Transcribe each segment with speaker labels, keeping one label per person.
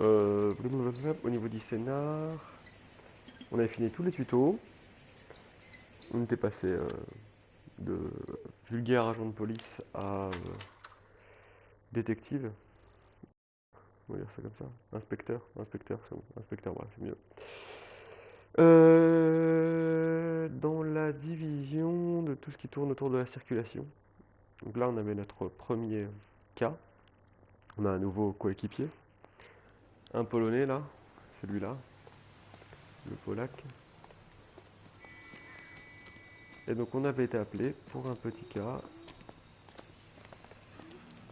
Speaker 1: Au niveau du scénar, on avait fini tous les tutos. On était passé de vulgaire agent de police à détective. On va dire ça comme ça. Inspecteur, c'est bon. Inspecteur, voilà, c'est mieux. Dans la division de tout ce qui tourne autour de la circulation. Donc là, on avait notre premier cas. On a un nouveau coéquipier. Un Polonais là, celui-là, le Polac. Et donc on avait été appelé pour un petit cas.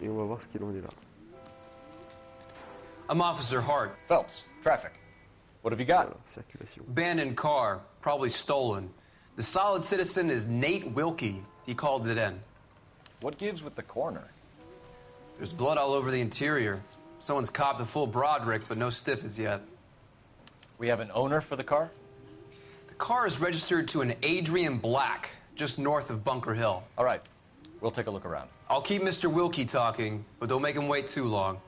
Speaker 1: Et on va voir ce qu'il en est là.
Speaker 2: I'm Officer Hart.
Speaker 3: Phelps, traffic. What have you got?
Speaker 1: Voilà, circulation.
Speaker 2: Abandoned car, probably stolen. The solid citizen is Nate Wilkie. He called it in.
Speaker 3: What gives with the coroner?
Speaker 2: There's blood all over the interior. Someone's copped a full Broderick, but no stiff as yet.
Speaker 3: We have an owner for the car?
Speaker 2: The car is registered to an Adrian Black, just north of Bunker Hill.
Speaker 3: All right, we'll take a look around.
Speaker 2: I'll keep Mr. Wilkie talking, but don't make him wait too long.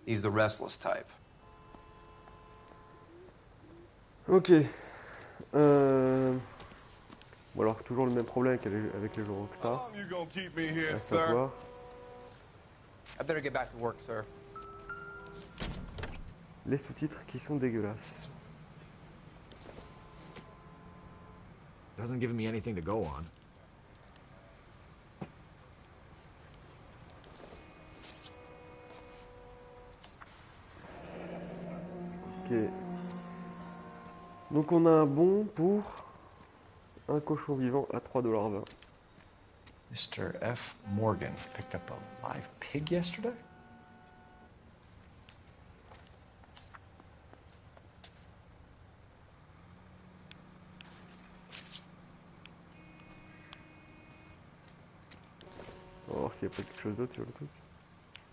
Speaker 2: He's the restless type.
Speaker 1: Ok. Bon alors toujours le même problème avec les jeux Rockstar. À savoir.
Speaker 4: I better get back to work, sir.
Speaker 1: Les sous-titres qui sont dégueulasses.
Speaker 5: Doesn't give me anything to go on.
Speaker 1: Ok. Donc on a un bon pour un cochon vivant à 3,20 $.
Speaker 3: Mr. F. Morgan picked up a live pig yesterday?
Speaker 1: On va voir s'il n'y a pas quelque chose d'autre sur le truc.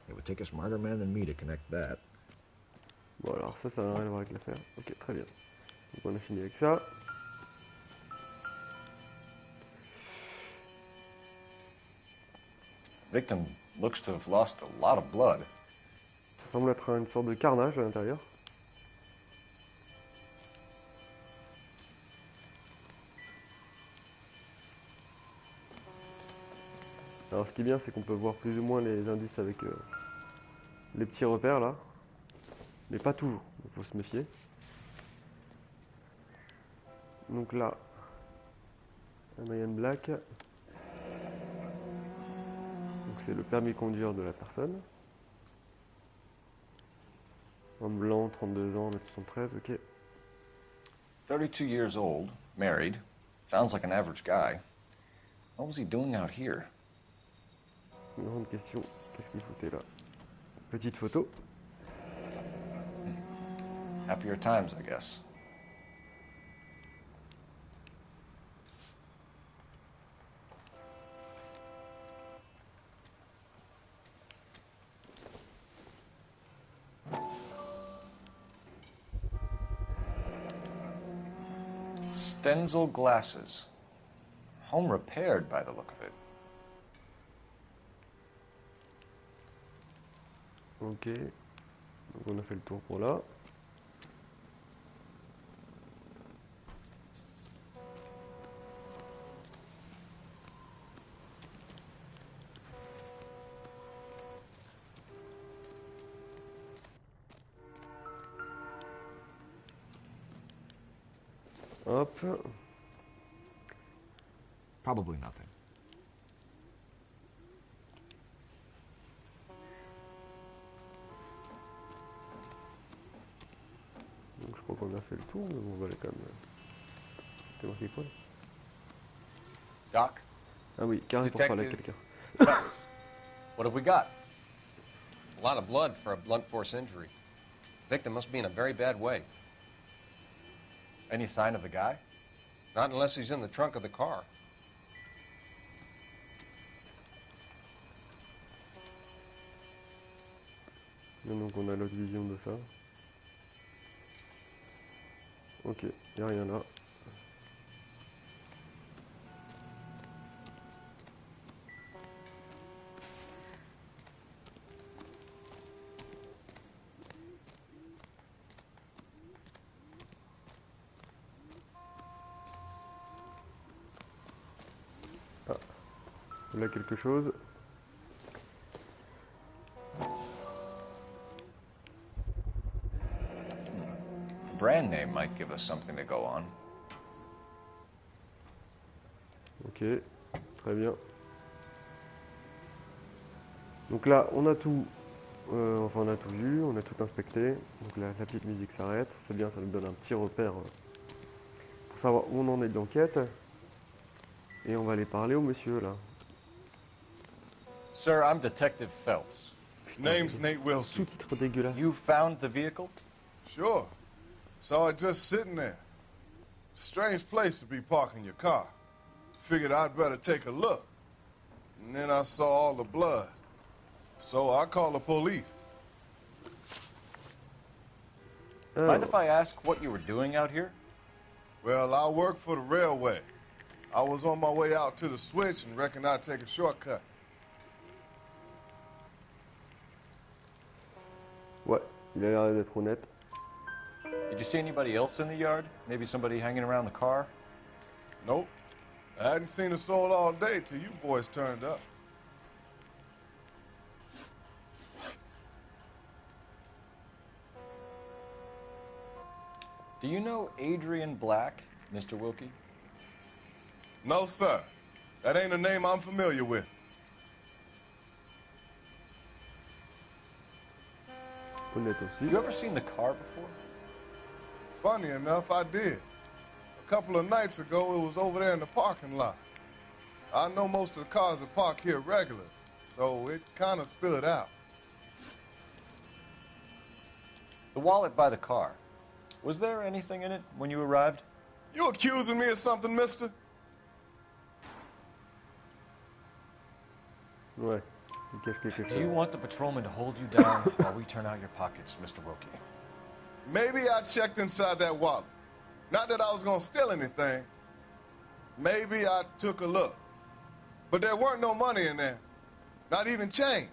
Speaker 5: It would take a smarter man than me to connect that.
Speaker 1: Bon alors ça n'a rien à voir avec l'affaire. Ok, très bien. Donc on a fini avec ça.
Speaker 3: Victim looks to have lost a lot of blood.
Speaker 1: Ça semble être une sorte de carnage à l'intérieur. Alors ce qui est bien, c'est qu'on peut voir plus ou moins les indices avec les petits repères là. Mais pas toujours, il faut se méfier. Donc là, un Iron Black. Donc c'est le permis de conduire de la personne. Homme blanc, 32 ans, 1m73, ok.
Speaker 3: 32 years old, married. Sounds like an average guy. What was he doing out here?
Speaker 1: Une grande question, qu'est-ce qu'il foutait là? Petite photo.
Speaker 3: Happier times, I guess. Stenzel glasses. Home repaired by the look of it.
Speaker 1: Ok, donc on a fait le tour pour là. Hop.
Speaker 5: Probably nothing.
Speaker 1: Donc je crois qu'on a fait le tour, mais on va aller quand même. C'était marqué quoi là?
Speaker 3: Doc?
Speaker 1: Ah oui, carré pour parler à quelqu'un.
Speaker 3: What have we got?
Speaker 4: A lot of blood for a blunt force injury. Victim must be in a very bad way.
Speaker 3: Any sign of the guy?
Speaker 4: Not unless he's in the trunk of the car.
Speaker 1: Et donc on a l'autre vision de ça. Ok, il n'y a rien là. Voilà quelque chose.
Speaker 3: Brand name might give us something to go on.
Speaker 1: Ok, très bien. Donc là, on a tout, enfin on a tout vu, on a tout inspecté. Donc là, la petite musique s'arrête. C'est bien, ça nous donne un petit repère pour savoir où on en est de l'enquête. Et on va aller parler au monsieur là.
Speaker 3: Sir, I'm Detective Phelps.
Speaker 6: Name's Nate Wilson.
Speaker 1: Sous-titres dégueulasses.
Speaker 3: You found the vehicle?
Speaker 6: Sure. Saw it just sitting there. Strange place to be parking your car. Figured I'd better take a look. And then I saw all the blood. So I called the police.
Speaker 3: Mind if I ask what you were doing out here?
Speaker 6: Well, I work for the railway. I was on my way out to the switch and reckoned I'd take a shortcut.
Speaker 1: Ouais, il a l'air d'être honnête.
Speaker 3: Did you see anybody else in the yard? Maybe somebody hanging around the car?
Speaker 6: Nope. I hadn't seen a soul all day till you boys turned up.
Speaker 3: Do you know Adrian Black, Mr. Wilkie?
Speaker 6: No, sir. That ain't a name I'm familiar with.
Speaker 1: Honnête aussi.
Speaker 3: You ever seen the car before?
Speaker 6: Funny enough, I did. A couple of nights ago, it was over there in the parking lot. I know most of the cars are parked here regular, so it kind of stood out.
Speaker 3: The wallet by the car. Was there anything in it when you arrived?
Speaker 6: You accusing me of something, mister?
Speaker 1: Ouais, il cache quelque
Speaker 3: Do you
Speaker 1: chose.
Speaker 3: want the patrolman to hold you down while we turn out your pockets, Mr. Wilkie?
Speaker 6: Maybe I checked inside that wallet. Not that I was gonna steal anything. Maybe I took a look. But there weren't no money in there. Not even change.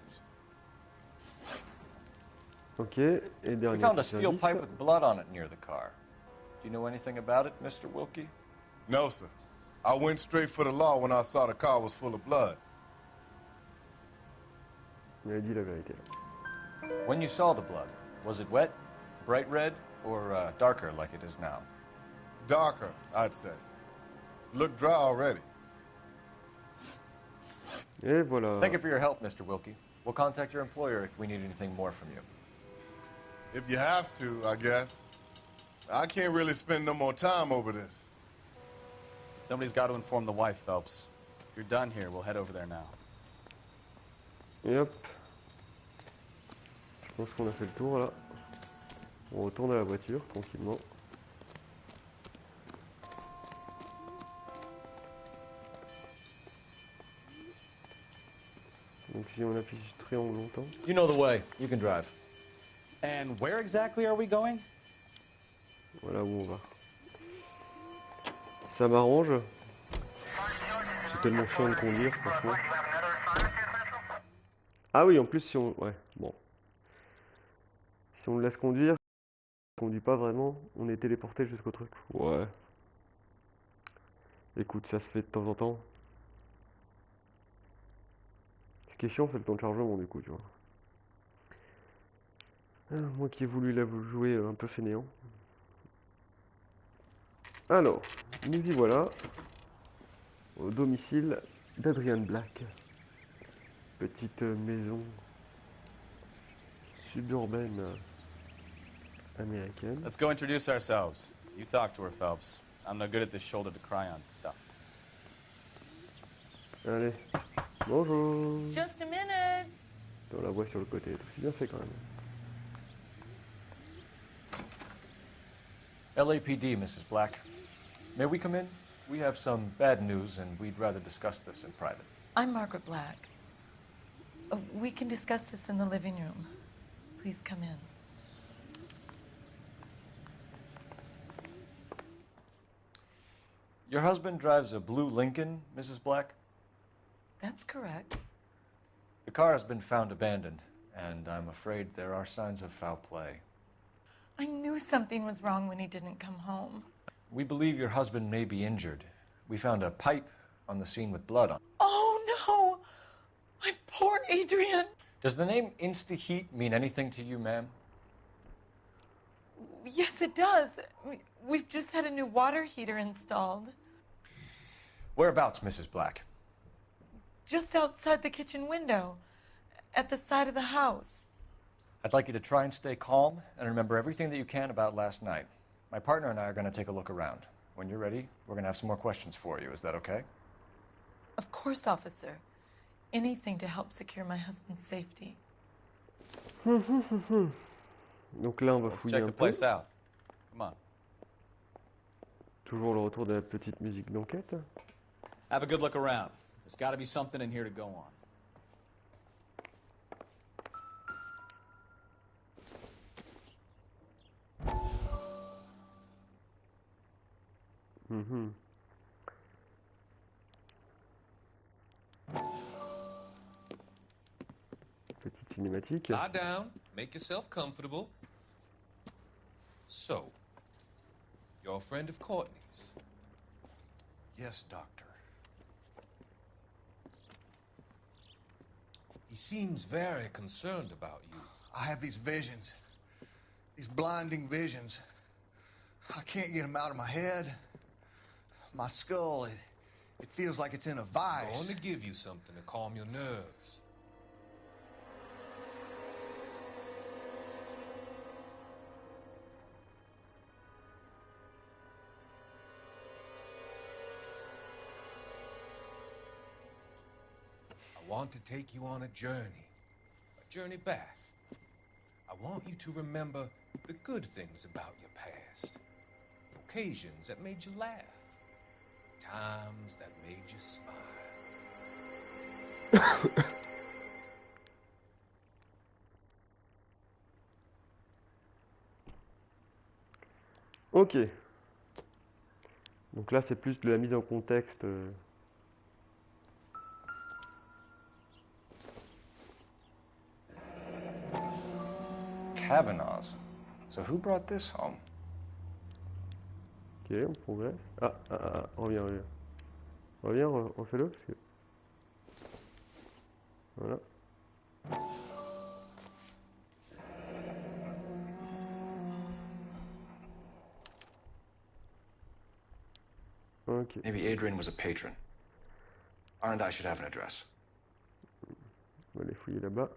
Speaker 1: Ok, et
Speaker 3: We
Speaker 1: dernier
Speaker 3: found a
Speaker 1: petit
Speaker 3: steel
Speaker 1: indice.
Speaker 3: pipe with blood on it near the car. Do you know anything about it, Mr. Wilkie?
Speaker 6: No, sir. I went straight for the law when I saw the car was full of blood.
Speaker 1: Il a dit la vérité là.
Speaker 3: When you saw the blood, was it wet, bright red, or darker like it is now?
Speaker 6: Darker, I'd say. Looked dry already.
Speaker 1: Et voilà.
Speaker 3: Thank you for your help, Mr. Wilkie. We'll contact your employer if we need anything more from you.
Speaker 6: If you have to, I guess. I can't really spend no more time over this.
Speaker 7: Somebody's got to inform the wife, Phelps. If you're done here, we'll head over there now.
Speaker 1: Et hop. Je pense qu'on a fait le tour là. On retourne à la voiture tranquillement. Donc si on appuie sur triangle longtemps.
Speaker 3: You know the way. You can drive.
Speaker 7: And where exactly are we going?
Speaker 1: Voilà où on va. Ça m'arrange. C'est tellement chiant de conduire, franchement. Ah oui, en plus, si on... Ouais, bon. Si on le laisse conduire, on conduit pas vraiment, on est téléporté jusqu'au truc. Ouais. Écoute, ça se fait de temps en temps. Ce qui est chiant, c'est le temps de chargement, du coup, tu vois. Ah, moi qui ai voulu la jouer un peu fainéant. Alors, nous y voilà. Au domicile d'Adrian Black. Petite maison suburbaine américaine.
Speaker 7: Let's go introduce ourselves. You talk to her, Phelps. I'm no good at this shoulder to cry on stuff.
Speaker 1: Allez, bonjour.
Speaker 8: Just a minute.
Speaker 1: On la voit sur le côté, c'est bien fait quand même.
Speaker 3: LAPD, Mrs. Black. May we come in? We have some bad news, and we'd rather discuss this in private.
Speaker 8: I'm Margaret Black. We can discuss this in the living room. Please come in.
Speaker 3: Your husband drives a blue Lincoln, Mrs. Black?
Speaker 8: That's correct.
Speaker 3: The car has been found abandoned, and I'm afraid there are signs of foul play.
Speaker 8: I knew something was wrong when he didn't come home.
Speaker 3: We believe your husband may be injured. We found a pipe on the scene with blood on it.
Speaker 8: Oh, no! Poor Adrian.
Speaker 3: Does the name Insta-Heat mean anything to you, ma'am?
Speaker 8: Yes, it does. We've just had a new water heater installed.
Speaker 3: Whereabouts, Mrs. Black?
Speaker 8: Just outside the kitchen window, at the side of the house.
Speaker 3: I'd like you to try and stay calm and remember everything that you can about last night. My partner and I are going to take a look around. When you're ready, we're going to have some more questions for you. Is that okay?
Speaker 8: Of course, officer. Anything to help secure my husband's safety.
Speaker 1: Donc là, on va
Speaker 7: Let's
Speaker 1: fouiller
Speaker 7: check
Speaker 1: un
Speaker 7: the
Speaker 1: peu.
Speaker 7: place out. Come on.
Speaker 1: Toujours le retour de la petite musique d'enquête.
Speaker 7: Have a good look around. There's got to be something in here to go on.
Speaker 1: Mhm. Petite cinématique.
Speaker 9: Lie down, make yourself comfortable. So, you're a friend of Courtney's.
Speaker 10: Yes, Doctor.
Speaker 9: He seems very concerned about you.
Speaker 10: I have these visions. These blinding visions. I can't get them out of my head. My skull, it feels like it's in a
Speaker 9: I'm
Speaker 10: vice.
Speaker 9: going to give you something to calm your nerves. I want to take you on a journey back. I want you to remember the good things about your past, occasions that made you laugh, times that made you smile.
Speaker 1: Ok. Donc là, c'est plus de la mise en contexte.
Speaker 3: Kavanaugh's. So who brought this home?
Speaker 1: Ok, on progresse. Reviens, reviens. Reviens, refais-le. Parce que... Voilà. Ok.
Speaker 3: Maybe Adrian was a patron. R and I should have an address.
Speaker 1: On va aller fouiller là-bas.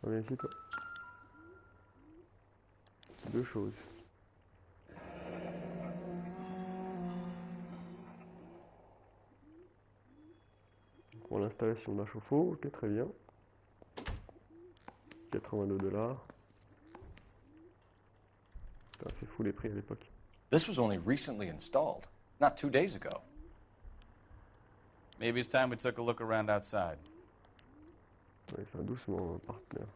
Speaker 1: Reviens ici, toi. Deux choses. Pour l'installation d'un chauffe-eau, ok, très bien. 82 $. Putain, c'est fou les prix à l'époque.
Speaker 3: This was only recently installed, not 2 days ago.
Speaker 7: Maybe it's time we took a look around outside.
Speaker 1: Ouais, enfin, doucement, partenaire.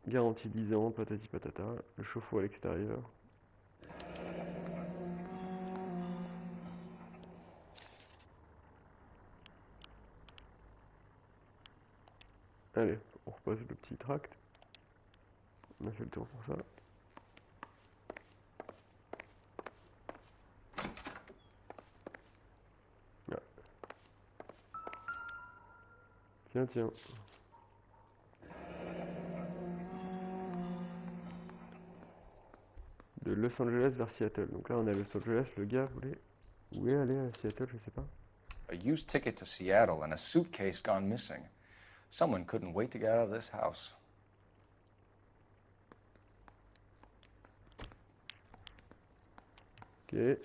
Speaker 1: Garantie 10 ans, patati patata. Le chauffe-eau à l'extérieur. Allez, on repasse le petit tract. On a fait le tour pour ça. Ah. Tiens, tiens. De Los Angeles vers Seattle. Donc là, on est à Los Angeles. Le gars voulait... Où est aller à Seattle, je sais pas.
Speaker 3: A used ticket to Seattle and a suitcase gone missing. Someone couldn't wait to get out of this house.
Speaker 1: Ok.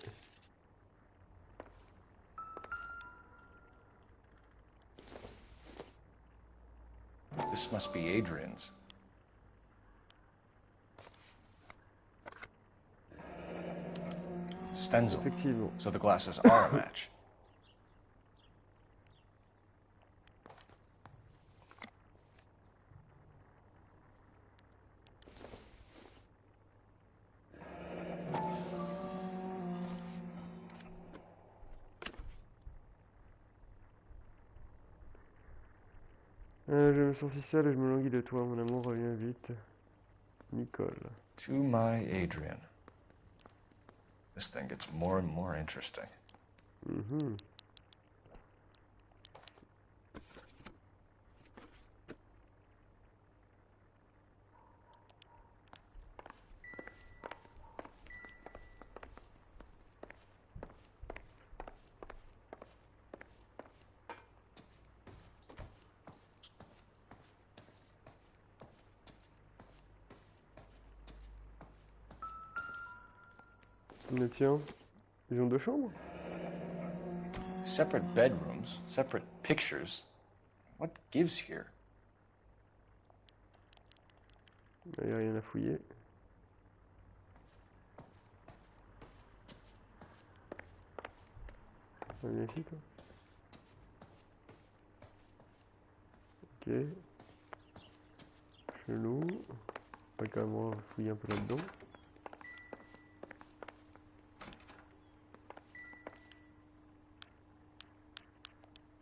Speaker 3: This must be Adrian's. Stenzel.
Speaker 1: Effectivement.
Speaker 3: So the glasses are a match.
Speaker 1: Je me sens si seul et je me languis de toi, mon amour, reviens vite. Nicole.
Speaker 3: To my Adrian. This thing gets more and more interesting.
Speaker 1: Mhm. Mais tiens, ils ont 2 chambres?
Speaker 3: Separate bedrooms, separate pictures. What gives here?
Speaker 1: Il n'y a rien à fouiller. Ah, viens ici, toi. Ok. Chelou. On va quand même fouiller un peu là-dedans.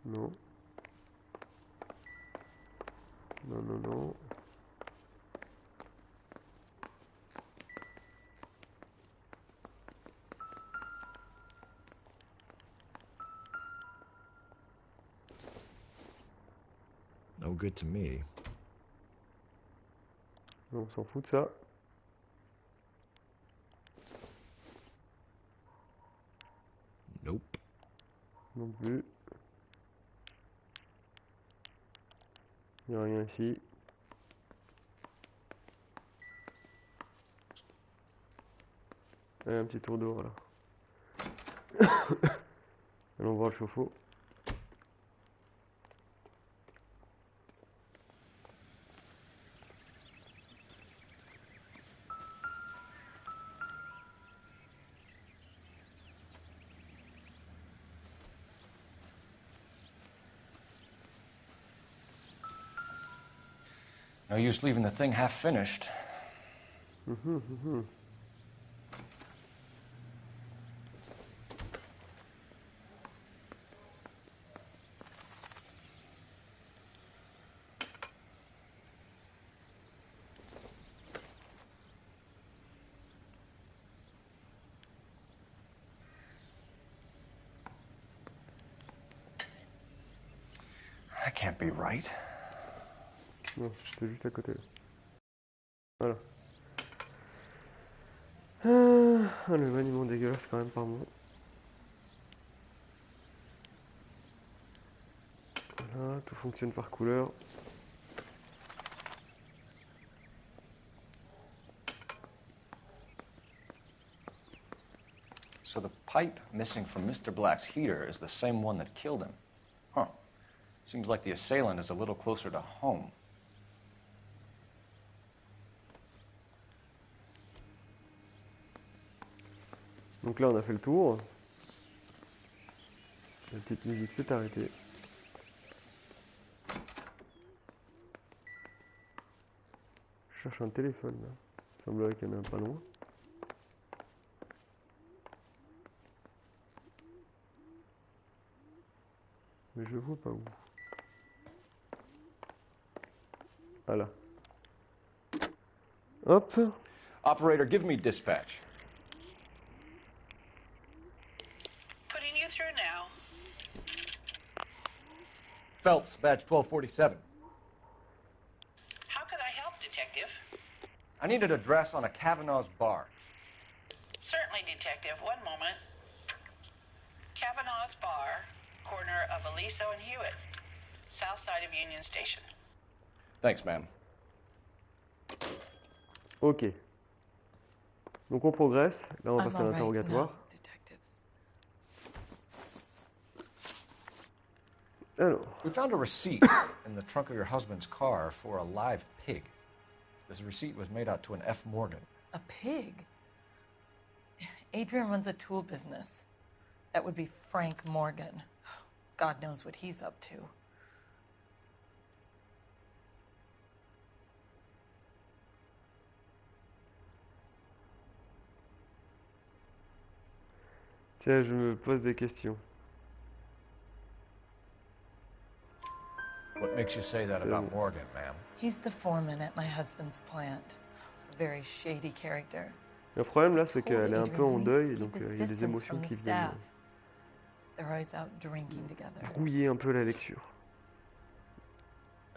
Speaker 1: Non. Non, non, non.
Speaker 5: No good to me.
Speaker 1: On s'en fout de ça.
Speaker 5: Nope.
Speaker 1: Non plus. Il n'y a rien ici. Allez, un petit tour dehors là. Allons voir le chauffe-eau.
Speaker 3: No use leaving the thing half finished. That can't be right.
Speaker 1: Non, c'était juste à côté. Voilà. Ah, le maniement dégueulasse quand même par moment. Voilà, tout fonctionne par couleur.
Speaker 3: So the pipe missing from Mr. Black's heater is the same one that killed him. Huh. Seems like the assailant is a little closer to home.
Speaker 1: Donc là on a fait le tour. La petite musique s'est arrêtée. Je cherche un téléphone là. Il semblerait qu'il y en a un pas loin. Mais je vois pas où. Voilà. Hop.
Speaker 3: Operator, give me dispatch.
Speaker 11: Putting you through now.
Speaker 3: Phelps, badge 1247.
Speaker 11: How could I help, Detective?
Speaker 3: I need an address on a Kavanaugh's bar.
Speaker 11: Certainly, Detective. One moment. Kavanaugh's Bar, corner of Aliso and Hewitt, south side of Union Station.
Speaker 3: Thanks, ma'am.
Speaker 1: Ok. Donc on progresse. Là on va
Speaker 8: I'm
Speaker 1: passer à
Speaker 8: all right
Speaker 1: l'interrogatoire.
Speaker 8: now, detectives.
Speaker 1: Alors.
Speaker 3: We found a receipt in the trunk of your husband's car for a live pig. This receipt was made out to an F. Morgan.
Speaker 8: A pig? Adrian runs a tool business. That would be Frank Morgan. God knows what he's up to.
Speaker 1: Tiens, je me pose des questions.
Speaker 3: What What makes you say that about Morgan, ma'am?
Speaker 8: He's the foreman at my husband's plant. A very shady character.
Speaker 1: Le problème là, c'est
Speaker 8: Told
Speaker 1: qu'elle est un
Speaker 8: Adrian
Speaker 1: peu en
Speaker 8: he needs
Speaker 1: deuil,
Speaker 8: to
Speaker 1: donc
Speaker 8: keep his
Speaker 1: il y a des
Speaker 8: distance
Speaker 1: émotions
Speaker 8: from the
Speaker 1: qui viennent
Speaker 8: staff. They're always out drinking together.
Speaker 1: brouiller un peu la lecture.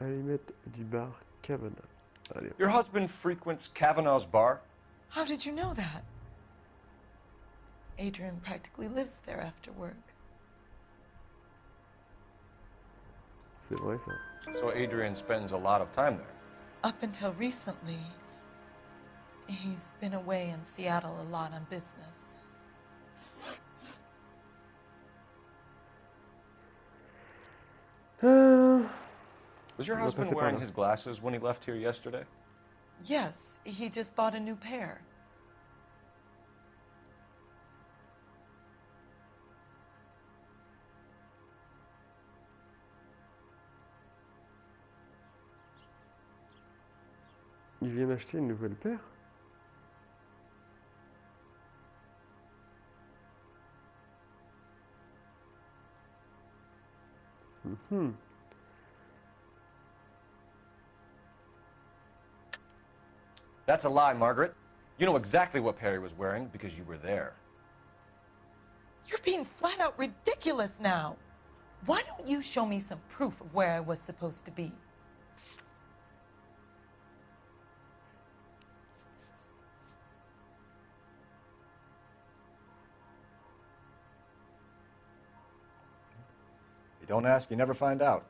Speaker 1: Allumette du bar Cavana. Allez.
Speaker 3: Your husband frequents Kavanaugh's bar?
Speaker 8: How did you know that? Adrian practically lives there after work.
Speaker 1: C'est vrai ça.
Speaker 3: So Adrian spends a lot of time there.
Speaker 8: Up until recently, he's been away in Seattle a lot on business.
Speaker 3: Was your husband wearing his glasses when he left here yesterday?
Speaker 8: Yes, he just bought a new pair.
Speaker 1: Il vient d'acheter une nouvelle paire. Mhm.
Speaker 3: That's a lie, Margaret. You know exactly what Perry was wearing because you were there.
Speaker 8: You're being flat out ridiculous now. Why don't you show me some proof of where I was supposed to be?
Speaker 3: You don't ask, you never find out.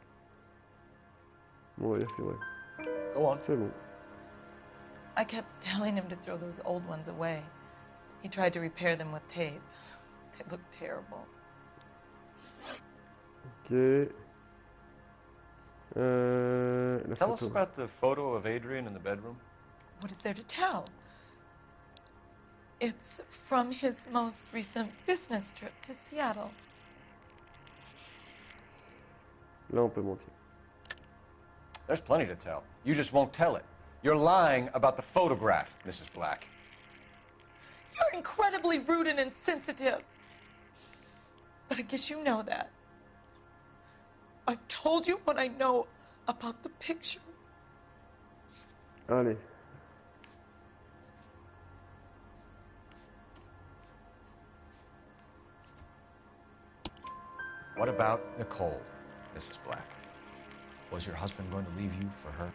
Speaker 1: Ouais, c'est vrai.
Speaker 3: Go on.
Speaker 1: C'est bon.
Speaker 8: I kept telling him to throw those old ones away. He tried to repair them with tape. They looked terrible.
Speaker 1: Ok. La
Speaker 3: Tell us
Speaker 1: photo.
Speaker 3: about the photo of Adrian in the bedroom.
Speaker 8: What is there to tell? It's from his most recent business trip to Seattle.
Speaker 1: Là, on peut mentir.
Speaker 3: There's plenty to tell. You just won't tell it. You're lying about the photograph, Mrs. Black.
Speaker 8: You're incredibly rude and insensitive. But I guess you know that. I've told you what I know about the picture.
Speaker 1: Allez.
Speaker 3: What about Nicole, Mrs. Black? Was your husband going to leave you for her?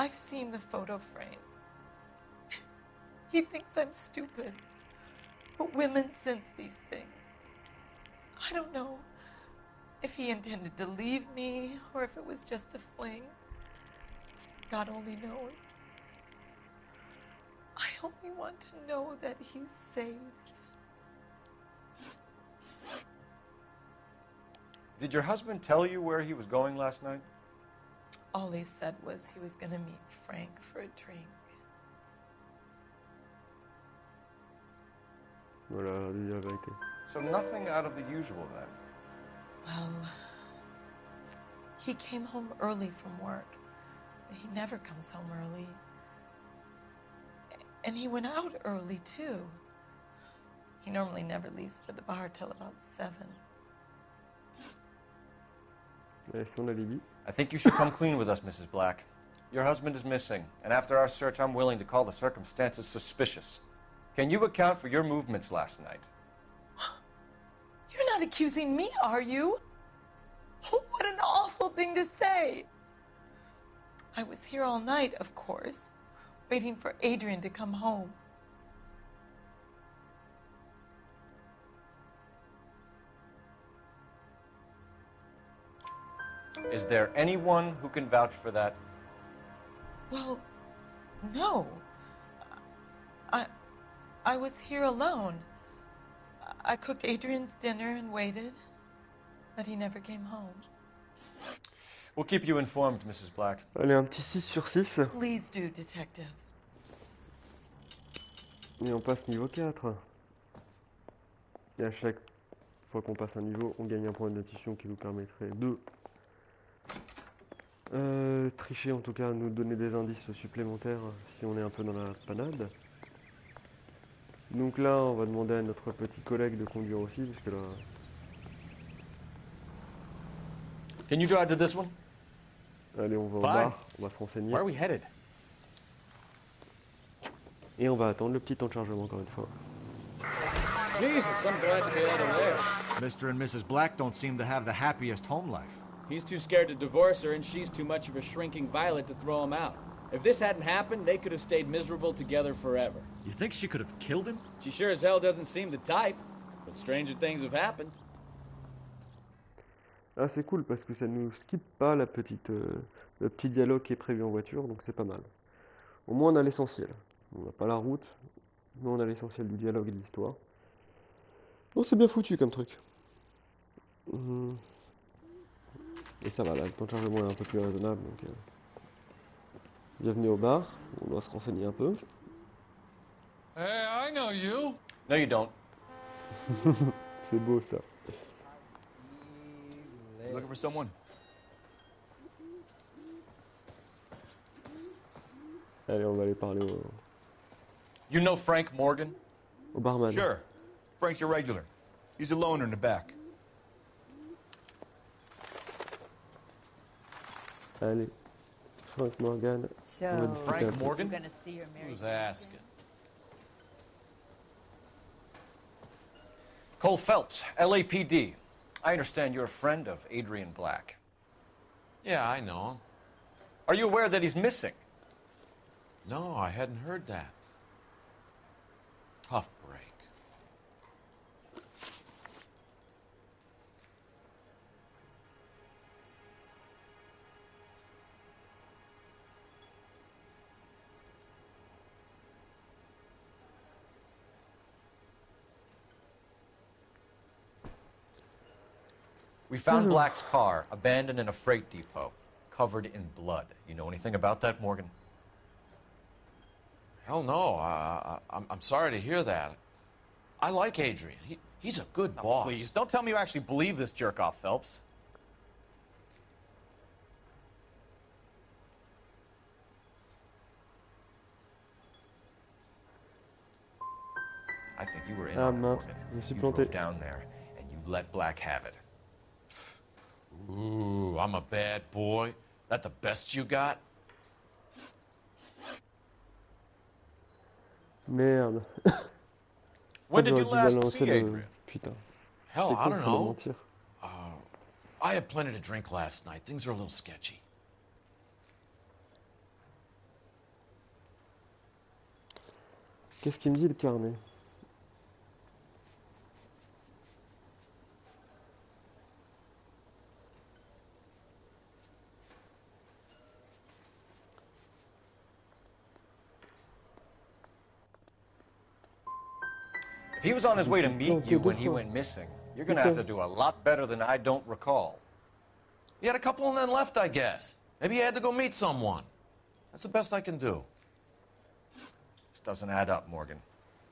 Speaker 8: I've seen the photo frame. He thinks I'm stupid. But women sense these things. I don't know if he intended to leave me or if it was just a fling. God only knows. I only want to know that he's safe.
Speaker 3: Did your husband tell you where he was going last night?
Speaker 8: All he said was he was going to meet Frank for a drink.
Speaker 1: Voilà, dis la vérité.
Speaker 3: So nothing out of the usual then.
Speaker 8: Well, he came home early from work. He never comes home early. And he went out early, too. He normally never leaves for the bar till about 7.
Speaker 1: Son alibi.
Speaker 3: I think you should come clean with us, Mrs. Black. Your husband is missing, and after our search, I'm willing to call the circumstances suspicious. Can you account for your movements last night?
Speaker 8: You're not accusing me, are you? Oh, what an awful thing to say. I was here all night, of course, waiting for Adrian to come home.
Speaker 3: Is there anyone who can vouch for that?
Speaker 8: Well, no. I was here alone. I cooked Adrian's dinner and waited, but he never came home.
Speaker 3: We'll keep you informed, Mrs. Black.
Speaker 1: Allez, un petit 6 sur 6.
Speaker 8: Please do, detective.
Speaker 1: Et on passe niveau 4. Et à chaque fois qu'on passe un niveau, on gagne un point d'addition qui nous permettrait de tricher, en tout cas, nous donner des indices supplémentaires si on est un peu dans la panade. Donc là, on va demander à notre petit collègue de conduire aussi, parce que là,
Speaker 3: Can you drive to this one?
Speaker 1: Allez, on va au
Speaker 3: Fine.
Speaker 1: bar, on va se renseigner.
Speaker 3: Where are we headed?
Speaker 1: Et on va attendre le petit temps de chargement encore une fois.
Speaker 12: Jesus, I'm glad to be out of there.
Speaker 5: Mr. and Mrs. Black don't seem to have the happiest home life.
Speaker 12: He's too scared to divorce her, and she's too much of a shrinking violet to throw him out. If this hadn't happened, they could have stayed miserable together forever.
Speaker 5: You think she could have killed him?
Speaker 12: She sure as hell doesn't seem the type, but stranger things have happened.
Speaker 1: Ah, c'est cool parce que ça nous skip pas le petit dialogue qui est prévu en voiture, donc c'est pas mal. Au moins on a l'essentiel. On n'a pas la route, mais on a l'essentiel du dialogue et de l'histoire. Bon, c'est bien foutu comme truc. Et ça va, là, le temps de chargement est un peu plus raisonnable, donc... Bienvenue au bar, on doit se renseigner un peu.
Speaker 9: Hey, I know you.
Speaker 3: No, you don't.
Speaker 1: C'est beau ça.
Speaker 10: Looking for someone?
Speaker 1: Allez, on va aller parler
Speaker 3: You know Frank Morgan?
Speaker 1: au barman.
Speaker 10: Sure. Frank's your regular. He's a loner in the back.
Speaker 1: Allez, Frank Morgan.
Speaker 13: So,
Speaker 1: on va discuter un
Speaker 3: Frank
Speaker 1: peu.
Speaker 3: Morgan?
Speaker 13: you're gonna see her married?
Speaker 7: Who's asking?
Speaker 3: Cole Phelps, LAPD. I understand you're a friend of Adrian Black.
Speaker 14: Yeah, I know him.
Speaker 3: Are you aware that he's missing?
Speaker 14: No, I hadn't heard that. Tough break.
Speaker 3: We found Black's car, abandoned in a freight depot, covered in blood. You know anything about that, Morgan?
Speaker 14: Hell no. I'm sorry to hear that. I like Adrian. He's a good boss.
Speaker 7: Please, don't tell me you actually believe this jerk-off, Phelps.
Speaker 3: I think you were in
Speaker 1: Ah
Speaker 3: on it,
Speaker 1: mince,
Speaker 3: Morgan.
Speaker 1: je me suis
Speaker 3: You
Speaker 1: planté.
Speaker 3: drove down there, and you let Black have it.
Speaker 14: Ooh, I'm a bad boy. That the best you got?
Speaker 1: Merde.
Speaker 3: When did you
Speaker 1: J'aurais dû
Speaker 3: last
Speaker 1: balancer
Speaker 3: see
Speaker 1: le-
Speaker 3: Adrian?
Speaker 1: Putain.
Speaker 14: Hell,
Speaker 1: J'étais
Speaker 14: I
Speaker 1: con
Speaker 14: don't
Speaker 1: pour le
Speaker 14: know.
Speaker 1: mentir.
Speaker 14: I had plenty to drink last night. Things are a little sketchy.
Speaker 1: Qu'est-ce qu'il me dit le carnet?
Speaker 3: If he was on his way to
Speaker 1: suis
Speaker 3: meet
Speaker 1: planté
Speaker 3: you
Speaker 1: deux
Speaker 3: when he
Speaker 1: fois.
Speaker 3: went missing, you're gonna have to do a lot better than I don't recall.
Speaker 14: He had a couple and then left, I guess. Maybe he had to go meet someone. That's the best I can do.
Speaker 3: This doesn't add up, Morgan.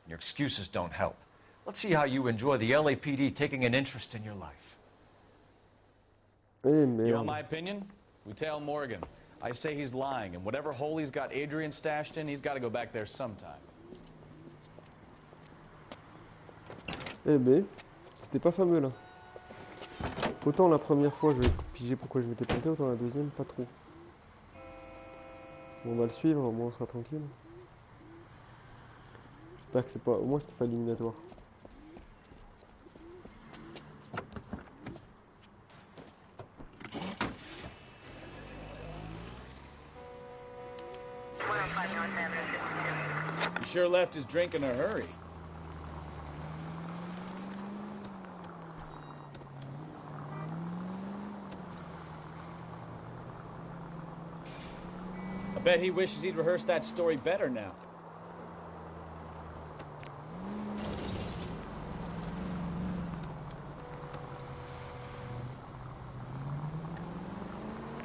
Speaker 3: Your excuses don't help. Let's see how you enjoy the LAPD taking an interest in your life.
Speaker 1: Eh
Speaker 12: You
Speaker 1: merde.
Speaker 12: want my opinion? We tail Morgan. I say he's lying, and whatever hole he's got Adrian stashed in, he's got to go back there sometime.
Speaker 1: Eh ben, c'était pas fameux là. Autant la première fois je vais piger pourquoi je m'étais planté, autant la deuxième pas trop. Bon, on va le suivre, au moins on sera tranquille. J'espère que c'est pas. Au moins c'était pas éliminatoire.
Speaker 12: He sure left his drink in a hurry. I bet he wishes he'd rehearsed that story better now.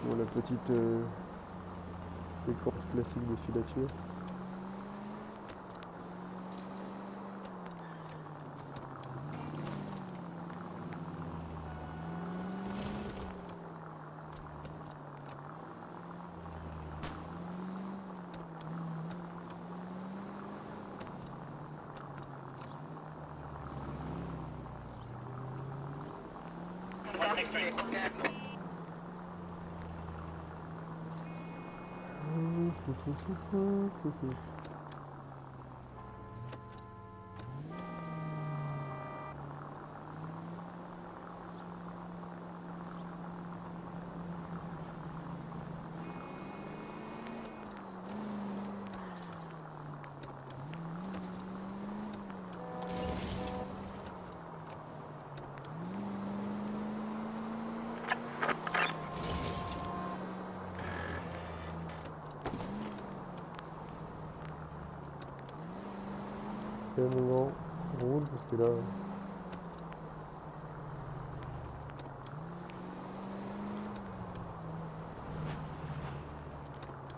Speaker 1: Bon, la petite séquence classique des filatures. Quel moment on roule parce que là.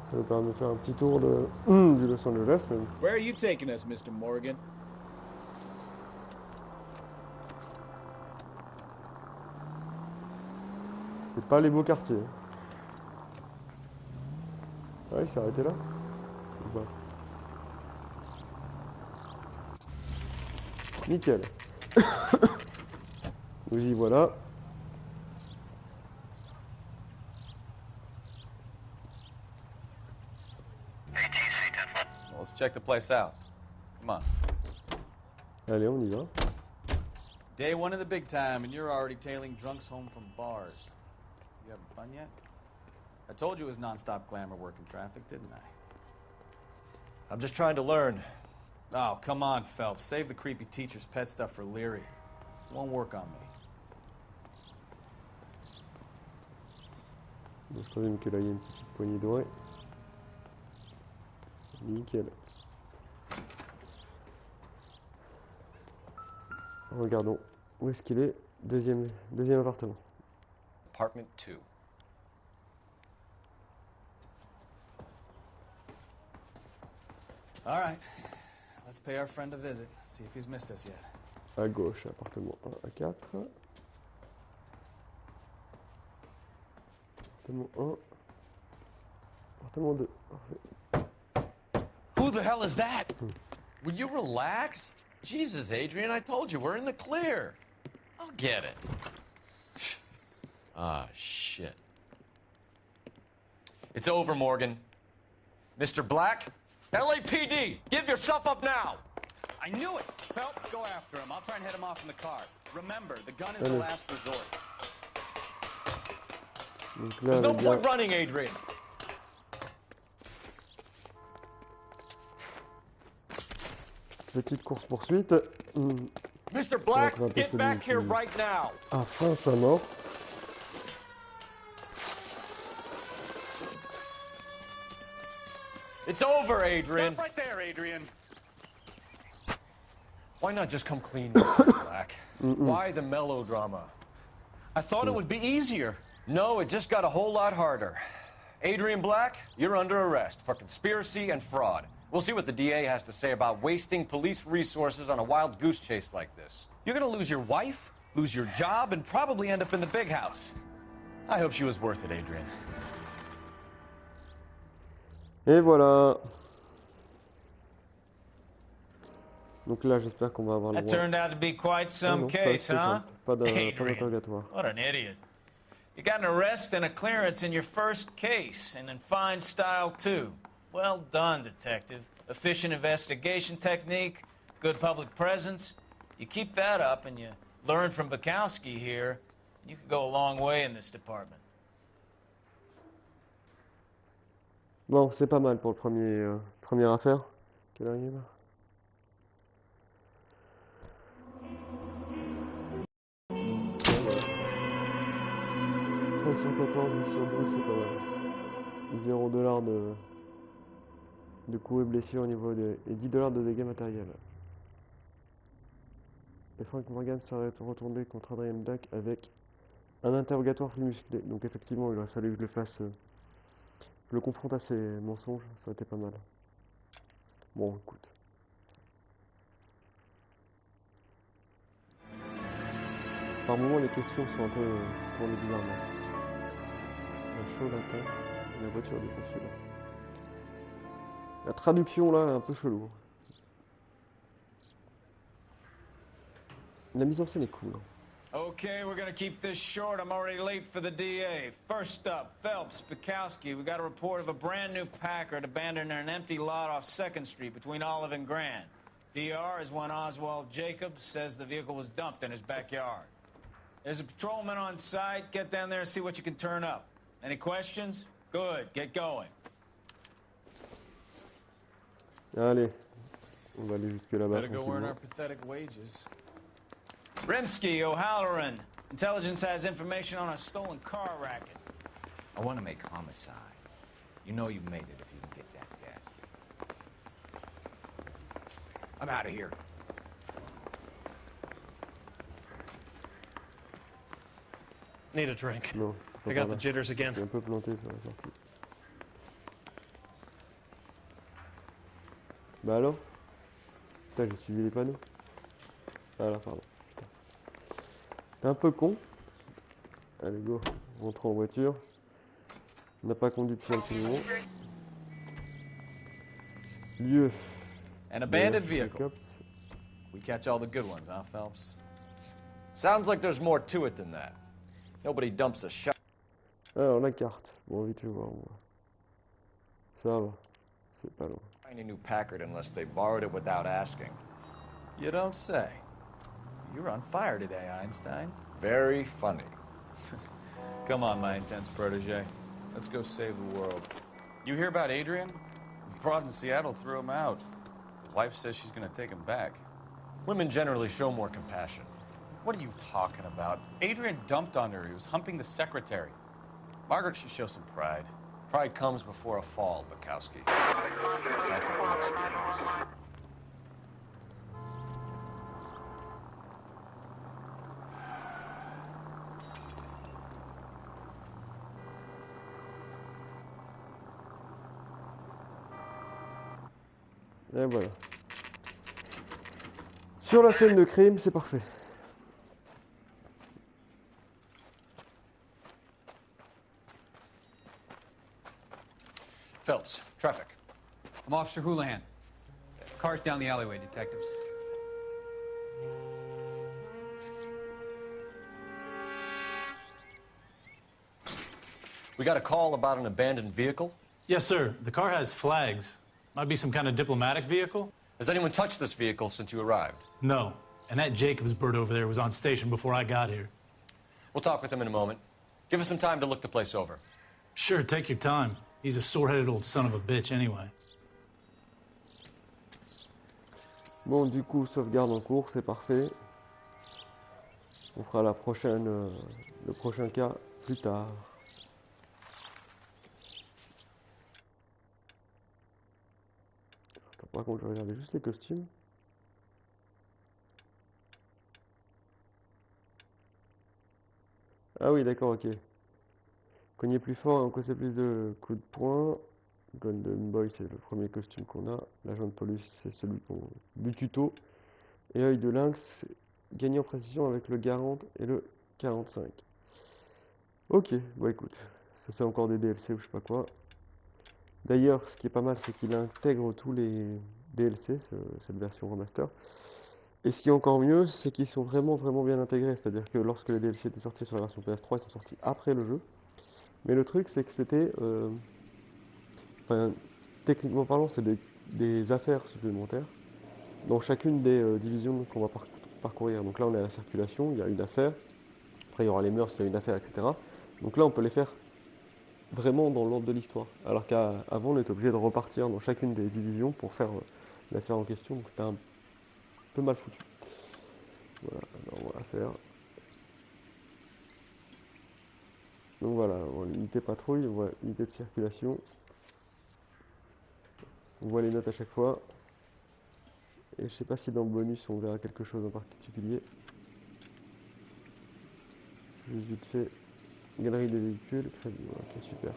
Speaker 1: Ça nous permet de faire un petit tour de du Los Angeles même.
Speaker 12: Where are you taking us, Mr. Morgan?
Speaker 1: C'est pas les beaux quartiers. Ah, il s'est arrêté là? Ou pas? Nickel. Nous y voilà.
Speaker 7: Well, let's check the place out. Come on.
Speaker 1: Allez, on y va.
Speaker 7: Day one of the big time, and you're already tailing drunks home from bars. You having fun yet? I told you it was non-stop glamour working traffic, didn't I?
Speaker 3: I'm just trying to learn.
Speaker 7: Oh, come on, Phelps. Save the creepy teacher's pet stuff for Leary. It won't work on me.
Speaker 1: Je présume que là il y a une petite poignée dorée. Nickel. Regardons où est-ce qu'il est. Deuxième appartement.
Speaker 3: Apartment 2.
Speaker 7: All right. Let's pay our friend a visit. See if he's missed us yet.
Speaker 1: À gauche, appartement 1 à 4. Appartement 1. Appartement 2.
Speaker 14: Who the hell is that? Will you relax? Jesus, Adrian, I told you, we're in the clear. I'll get it. Ah, shit.
Speaker 3: It's over, Morgan. Mr. Black, LAPD, give yourself up now!
Speaker 7: I knew it! Phelps, go after him. I'll try and head him off in the car. Remember, the gun is the last resort.
Speaker 1: Donc là,
Speaker 3: There's no
Speaker 1: les gars,
Speaker 3: point running, Adrian.
Speaker 1: petite course-poursuite.
Speaker 3: Mr. Black,
Speaker 1: rattraper
Speaker 3: get
Speaker 1: celui
Speaker 3: back here
Speaker 1: qui
Speaker 3: right now.
Speaker 1: a faim sa mort.
Speaker 3: It's over, Adrian.
Speaker 7: Stop right there, Adrian.
Speaker 3: Why not just come clean, Mr. Black? Why the melodrama?
Speaker 7: I thought it would be easier.
Speaker 3: No, it just got a whole lot harder. Adrian Black, you're under arrest for conspiracy and fraud. We'll see what the DA has to say about wasting police resources on a wild goose chase like this.
Speaker 7: You're gonna lose your wife, lose your job, and probably end up in the big house. I hope she was worth it, Adrian.
Speaker 1: Et voilà. Donc là, j'espère qu'on va avoir le
Speaker 13: That
Speaker 1: droit.
Speaker 13: turned out to be quite
Speaker 1: Ah
Speaker 13: some
Speaker 1: non,
Speaker 13: case,
Speaker 1: c'est
Speaker 13: huh?
Speaker 1: ça. Pas
Speaker 13: Adrian,
Speaker 1: d'interrogatoire.
Speaker 13: what an idiot. You got an arrest and a clearance in your first case, and in fine style, too. Well done, detective. Efficient investigation technique, good public presence. You keep that up and you learn from Bukowski here, you could go a long way in this department.
Speaker 1: Bon, c'est pas mal pour le première affaire. Quelle heure il est là? Sur 14, 10 sur 12, c'est pas mal. 0 $ de coups et blessures au niveau des... et 10 $ de dégâts matériels. Et Frank Morgan serait retourné contre Adrian Black avec un interrogatoire plus musclé. Donc effectivement, il aurait fallu que je le fasse... je le confronte à ses mensonges, ça aurait été pas mal. Bon, écoute. Par moments, les questions sont un peu tournées bizarrement. Un chaud latin, la voiture du consul. La traduction là est un peu chelou. La mise en scène est cool.
Speaker 13: Okay, we're gonna keep this short. I'm already late for the DA. First up, Phelps, Bukowski. We got a report of a brand new Packard abandoned in an empty lot off 2nd Street between Olive and Grand. DR is one Oswald Jacobs says the vehicle was dumped in his backyard. There's a patrolman on site. Get down there and see what you can turn up. Any questions? Good, get going.
Speaker 1: Allez, on va aller jusque là-bas.
Speaker 7: Better go earn our
Speaker 1: tranquillement.
Speaker 7: pathetic wages.
Speaker 13: Rimsky, O'Halloran. Intelligence has information on a stolen car racket.
Speaker 15: I want to make homicide. You know you made it if you can get that gas. I'm out of here.
Speaker 16: Need a drink.
Speaker 1: Non, c'était
Speaker 16: I
Speaker 1: pas
Speaker 16: got
Speaker 1: par
Speaker 16: the
Speaker 1: là.
Speaker 16: jitters again.
Speaker 1: J'ai un peu planté sur la sortie. Bah alors? Putain, j'ai suivi les panneaux. Ah là, pardon. Putain. T'es un peu con. Allez, go. Rentrons en voiture. On n'a pas conduit depuis un petit moment. Lieu.
Speaker 7: An abandoned
Speaker 1: Des
Speaker 7: vehicle.
Speaker 1: cops.
Speaker 7: We catch all the good ones, huh, Phelps?
Speaker 3: Sounds like there's more to it than that. Nobody dumps a shot.
Speaker 1: Alors, la carte. Bon, vite, voir, moi. Ça va. C'est pas loin.
Speaker 3: Tiny new Packard unless they borrowed it without asking.
Speaker 7: You don't say. You're on fire today, Einstein.
Speaker 3: Very funny.
Speaker 7: Come on, my intense protege. Let's go save the world.
Speaker 17: You hear about Adrian? Broad in Seattle threw him out. His wife says she's gonna take him back.
Speaker 3: Women generally show more compassion.
Speaker 17: What are you talking about? Adrian dumped on her. He was humping the secretary. Margaret should show some pride.
Speaker 3: Pride comes before a fall, Bukowski. Talking from experience.
Speaker 1: Et voilà. Sur la scène de crime, c'est parfait.
Speaker 3: Phelps, traffic.
Speaker 18: I'm Officer Houlihan. Car's down the alleyway, detectives.
Speaker 3: We got a call about an abandoned vehicle.
Speaker 19: Yes, sir. The car has flags. Might be some kind of diplomatic vehicle.
Speaker 3: Has anyone touched this vehicle since you arrived?
Speaker 19: No. And that Jacobs bird over there was on station before I got here.
Speaker 3: We'll talk with him in a moment. Give us some time to look the place over.
Speaker 19: Sure, take your time. He's a sore-headed old son of a bitch anyway.
Speaker 1: Bon, du coup, sauvegarde en cours, c'est parfait. On fera la prochaine, le prochain cas plus tard. Attends, par contre, je vais regarder juste les costumes. Ah oui, d'accord, ok. Cogner plus fort et encaisser plus de coups de poing. Golden Boy, c'est le premier costume qu'on a. L'agent de police, c'est celui du tuto. Et œil de lynx, gagner en précision avec le Garand et le 45. Ok, bon écoute, ça c'est encore des DLC ou je sais pas quoi. D'ailleurs, ce qui est pas mal, c'est qu'il intègre tous les DLC, cette version remaster. Et ce qui est encore mieux, c'est qu'ils sont vraiment bien intégrés. C'est-à-dire que lorsque les DLC étaient sortis sur la version PS3, ils sont sortis après le jeu. Mais le truc, c'est que c'était... techniquement parlant, c'est des affaires supplémentaires dans chacune des divisions qu'on va parcourir. Donc là, on est à la circulation, il y a une affaire. Après, il y aura les mœurs, il y a une affaire, etc. Donc là, on peut les faire vraiment dans l'ordre de l'histoire. Alors qu'avant, on était obligé de repartir dans chacune des divisions pour faire l'affaire en question. Donc c'était un peu mal foutu. Voilà, alors on va faire. Donc voilà, on voit l'unité patrouille, on voit l'unité de circulation. On voit les notes à chaque fois. Et je sais pas si dans le bonus on verra quelque chose en particulier. Juste vite fait. Galerie des véhicules, crédit, ok super.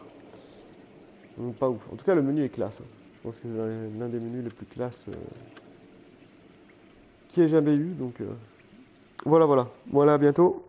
Speaker 1: Donc pas ouf. En tout cas le menu est classe. Hein. Je pense que c'est l'un des menus les plus classe qu'il ait jamais eu. Donc voilà. Voilà, à bientôt.